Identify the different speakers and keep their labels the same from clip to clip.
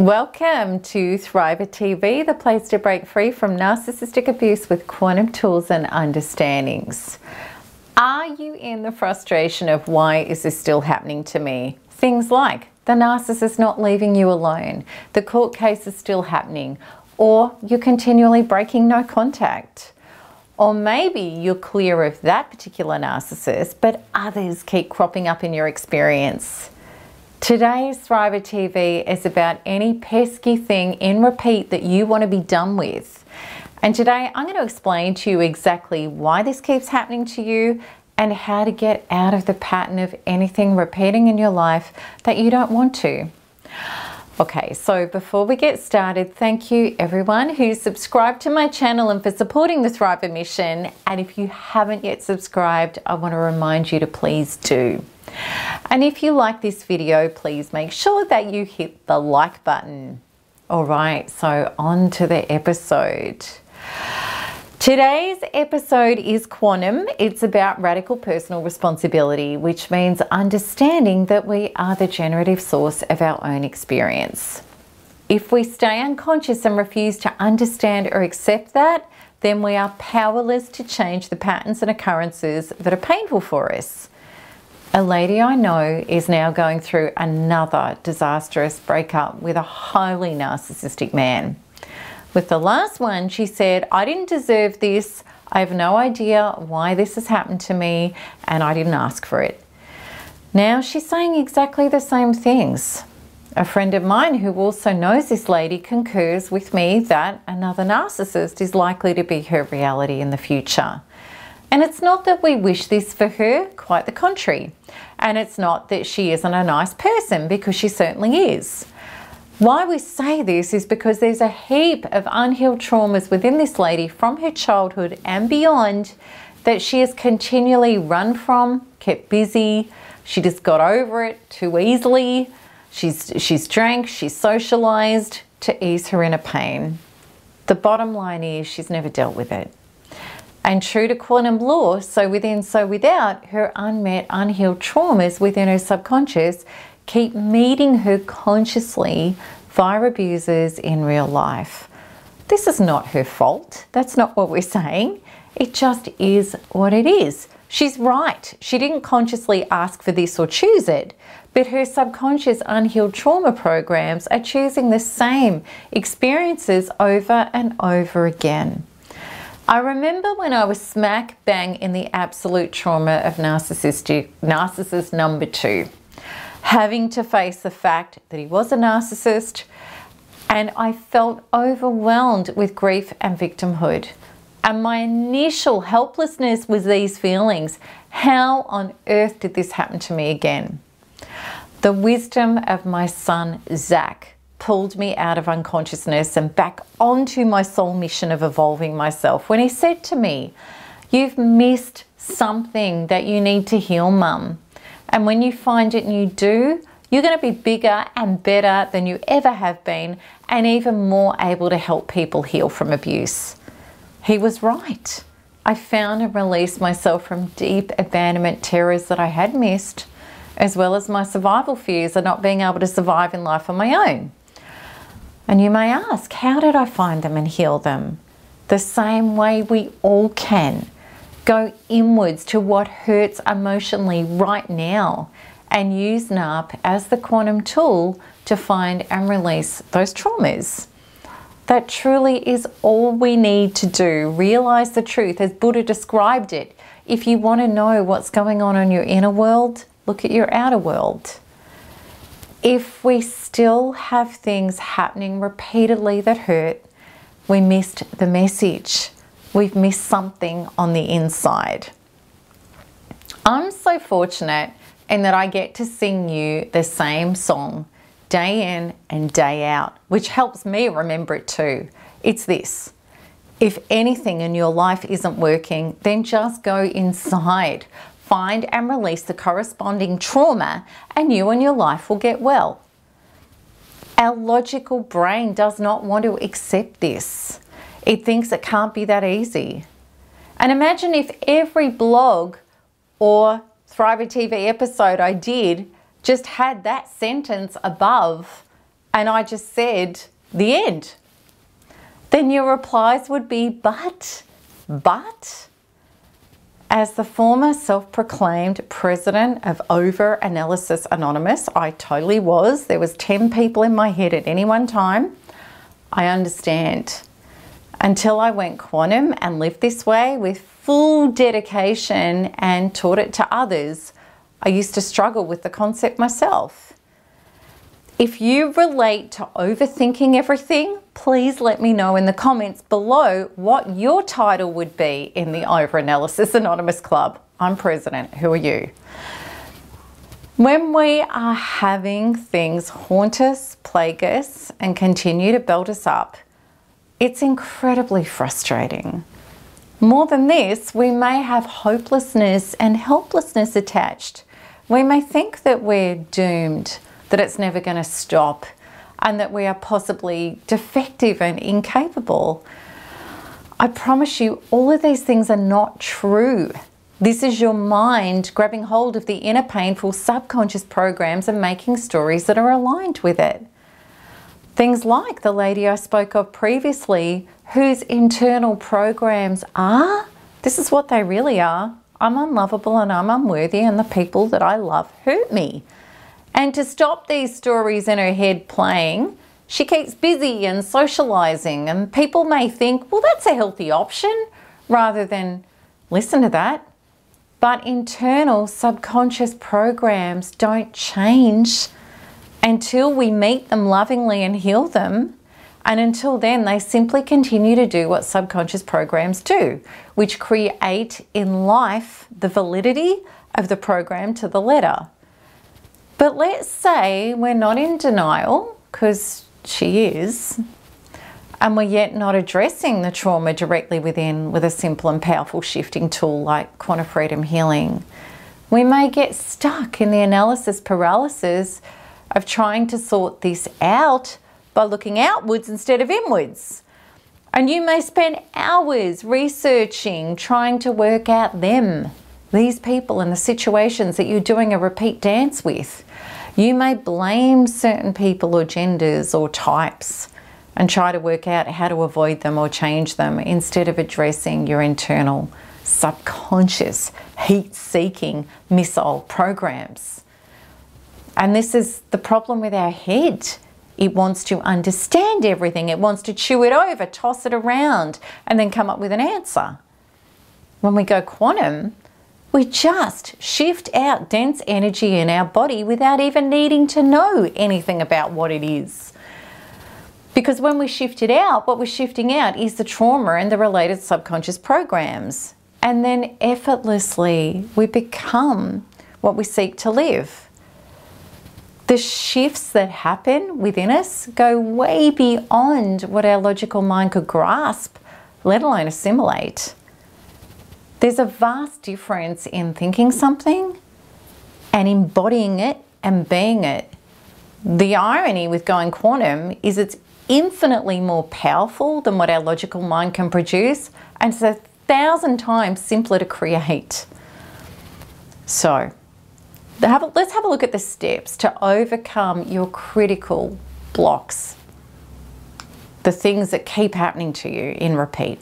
Speaker 1: Welcome to Thriver TV, the place to break free from narcissistic abuse with quantum tools and understandings. Are you in the frustration of why is this still happening to me? Things like the narcissist not leaving you alone, the court case is still happening, or you're continually breaking no contact. Or maybe you're clear of that particular narcissist, but others keep cropping up in your experience. Today's Thriver TV is about any pesky thing in repeat that you want to be done with. And today I'm going to explain to you exactly why this keeps happening to you and how to get out of the pattern of anything repeating in your life that you don't want to. Okay, so before we get started, thank you everyone who's subscribed to my channel and for supporting the Thriver mission. And if you haven't yet subscribed, I want to remind you to please do. And if you like this video, please make sure that you hit the like button. All right, so on to the episode. Today's episode is quantum. It's about radical personal responsibility, which means understanding that we are the generative source of our own experience. If we stay unconscious and refuse to understand or accept that, then we are powerless to change the patterns and occurrences that are painful for us. A lady I know is now going through another disastrous breakup with a highly narcissistic man. With the last one, she said, I didn't deserve this. I have no idea why this has happened to me, and I didn't ask for it. Now she's saying exactly the same things. A friend of mine who also knows this lady concurs with me that another narcissist is likely to be her reality in the future. And it's not that we wish this for her, quite the contrary. And it's not that she isn't a nice person, because she certainly is. Why we say this is because there's a heap of unhealed traumas within this lady from her childhood and beyond that she has continually run from, kept busy. She just got over it too easily. She's drank, she's socialized to ease her inner pain. The bottom line is she's never dealt with it. And true to quantum law, so within, so without, her unmet, unhealed traumas within her subconscious keep meeting her consciously via abusers in real life. This is not her fault. That's not what we're saying. It just is what it is. She's right. She didn't consciously ask for this or choose it, but her subconscious unhealed trauma programs are choosing the same experiences over and over again. I remember when I was smack bang in the absolute trauma of narcissist number 2, having to face the fact that he was a narcissist, and I felt overwhelmed with grief and victimhood. And my initial helplessness was these feelings. How on earth did this happen to me again? The wisdom of my son, Zach, pulled me out of unconsciousness and back onto my soul mission of evolving myself when he said to me, you've missed something that you need to heal, Mum. And when you find it and you do, you're going to be bigger and better than you ever have been, and even more able to help people heal from abuse. He was right. I found and released myself from deep abandonment terrors that I had missed, as well as my survival fears of not being able to survive in life on my own. And you may ask, how did I find them and heal them? The same way we all can. Go inwards to what hurts emotionally right now and use NARP as the quantum tool to find and release those traumas. That truly is all we need to do. Realize the truth as Buddha described it. If you want to know what's going on in your inner world, look at your outer world. If we still have things happening repeatedly that hurt, we missed the message. We've missed something on the inside. I'm so fortunate in that I get to sing you the same song day in and day out, which helps me remember it too. It's this: if anything in your life isn't working, then just go inside. Find and release the corresponding trauma, and you and your life will get well. Our logical brain does not want to accept this. It thinks it can't be that easy. And imagine if every blog or Thriver TV episode I did just had that sentence above and I just said, the end, then your replies would be, but, as the former self-proclaimed president of Over-Analysis Anonymous, I totally was. There was 10 people in my head at any one time. I understand. Until I went quantum and lived this way with full dedication and taught it to others, I used to struggle with the concept myself. If you relate to overthinking everything, please let me know in the comments below what your title would be in the Over-Analysis Anonymous Club. I'm president. Who are you? When we are having things haunt us, plague us, and continue to build us up, it's incredibly frustrating. More than this, we may have hopelessness and helplessness attached. We may think that we're doomed, that it's never going to stop, and that we are possibly defective and incapable. I promise you, all of these things are not true. This is your mind grabbing hold of the inner painful subconscious programs and making stories that are aligned with it. Things like the lady I spoke of previously, whose internal programs are, this is what they really are, I'm unlovable and I'm unworthy and the people that I love hurt me. And to stop these stories in her head playing, she keeps busy and socializing, and people may think, well, that's a healthy option, rather than listen to that. But internal subconscious programs don't change until we meet them lovingly and heal them. And until then, they simply continue to do what subconscious programs do, which create in life the validity of the program to the letter. But let's say we're not in denial, because she is, and we're yet not addressing the trauma directly within with a simple and powerful shifting tool like quantum freedom healing. We may get stuck in the analysis paralysis of trying to sort this out by looking outwards instead of inwards. And you may spend hours researching, trying to work out them, these people and the situations that you're doing a repeat dance with. You may blame certain people or genders or types and try to work out how to avoid them or change them instead of addressing your internal subconscious heat-seeking missile programs. And this is the problem with our head. It wants to understand everything. It wants to chew it over, toss it around, and then come up with an answer. When we go quantum, we just shift out dense energy in our body without even needing to know anything about what it is. Because when we shift it out, what we're shifting out is the trauma and the related subconscious programs. And then effortlessly, we become what we seek to live. The shifts that happen within us go way beyond what our logical mind could grasp, let alone assimilate. There's a vast difference in thinking something and embodying it and being it. The irony with going quantum is it's infinitely more powerful than what our logical mind can produce, and it's 1,000 times simpler to create. So, let's have a look at the steps to overcome your critical blocks, the things that keep happening to you in repeat.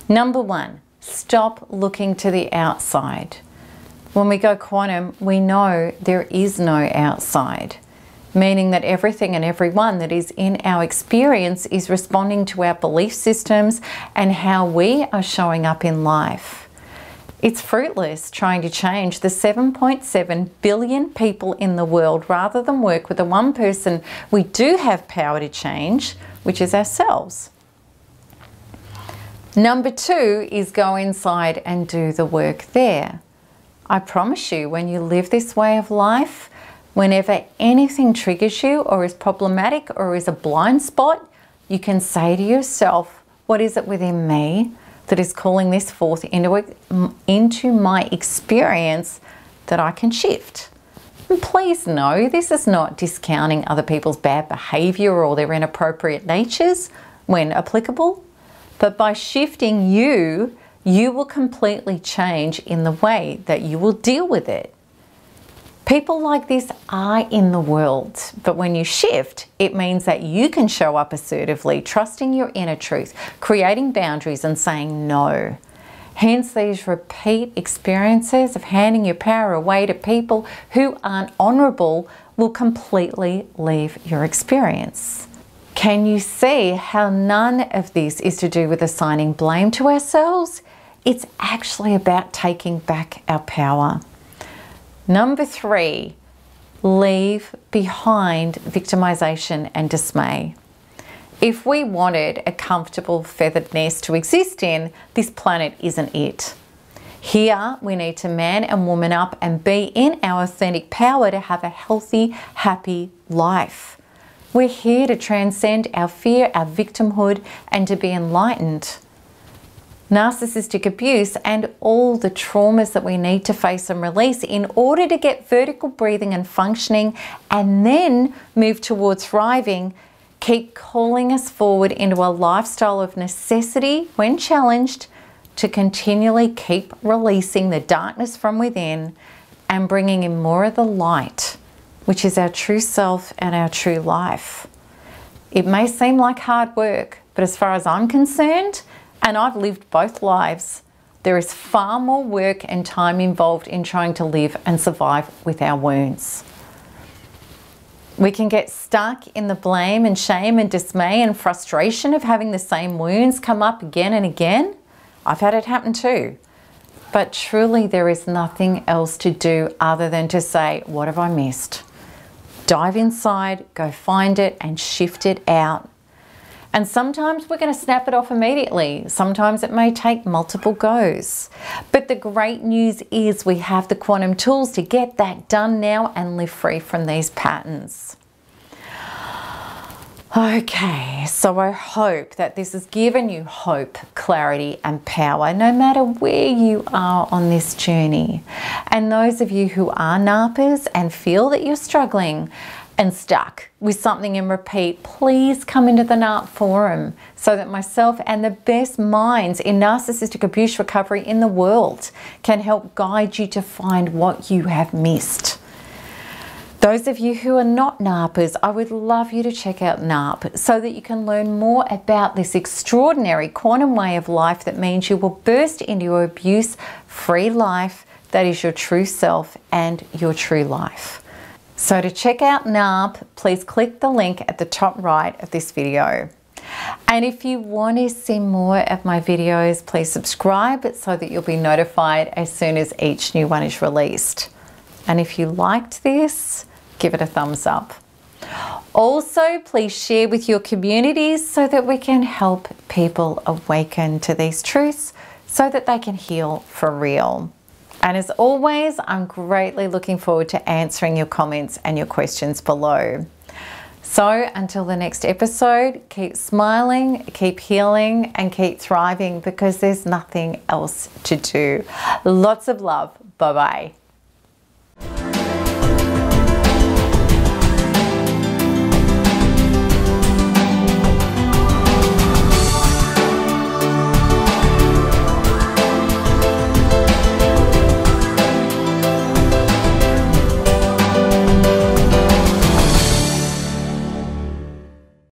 Speaker 1: Number one, stop looking to the outside. When we go quantum, we know there is no outside, meaning that everything and everyone that is in our experience is responding to our belief systems and how we are showing up in life. It's fruitless trying to change the 7.7 billion people in the world rather than work with the one person we do have power to change, which is ourselves. Number two is go inside and do the work there. I promise you, when you live this way of life, whenever anything triggers you or is problematic or is a blind spot, you can say to yourself, what is it within me that is calling this forth into my experience that I can shift? And please know, this is not discounting other people's bad behavior or their inappropriate natures when applicable. But by shifting you will completely change in the way that you will deal with it. People like this are in the world, but when you shift, it means that you can show up assertively, trusting your inner truth, creating boundaries and saying no. Hence, these repeat experiences of handing your power away to people who aren't honourable will completely leave your experience. Can you see how none of this is to do with assigning blame to ourselves? It's actually about taking back our power. Number 3, leave behind victimization and dismay. If we wanted a comfortable feathered nest to exist in, this planet isn't it. Here, we need to man and woman up and be in our authentic power to have a healthy, happy life. We're here to transcend our fear, our victimhood, and to be enlightened. Narcissistic abuse and all the traumas that we need to face and release in order to get vertical breathing and functioning and then move towards thriving keep calling us forward into a lifestyle of necessity when challenged to continually keep releasing the darkness from within and bringing in more of the light, which is our true self and our true life. It may seem like hard work, but as far as I'm concerned, and I've lived both lives, there is far more work and time involved in trying to live and survive with our wounds. We can get stuck in the blame and shame and dismay and frustration of having the same wounds come up again and again. I've had it happen too. But truly there is nothing else to do other than to say, what have I missed? Dive inside, go find it and shift it out. And sometimes we're going to snap it off immediately. Sometimes it may take multiple goes. But the great news is we have the quantum tools to get that done now and live free from these patterns. Okay, so I hope that this has given you hope, clarity and power, no matter where you are on this journey. And those of you who are NARPers and feel that you're struggling and stuck with something in repeat, please come into the NARP forum so that myself and the best minds in narcissistic abuse recovery in the world can help guide you to find what you have missed. Those of you who are not NARPers, I would love you to check out NARP so that you can learn more about this extraordinary quantum way of life that means you will burst into your abuse-free life that is your true self and your true life. So to check out NARP, please click the link at the top right of this video. And if you want to see more of my videos, please subscribe so that you'll be notified as soon as each new one is released. And if you liked this, give it a thumbs up. Also, please share with your communities so that we can help people awaken to these truths so that they can heal for real. And as always, I'm greatly looking forward to answering your comments and your questions below. So until the next episode, keep smiling, keep healing, and keep thriving because there's nothing else to do. Lots of love. Bye-bye.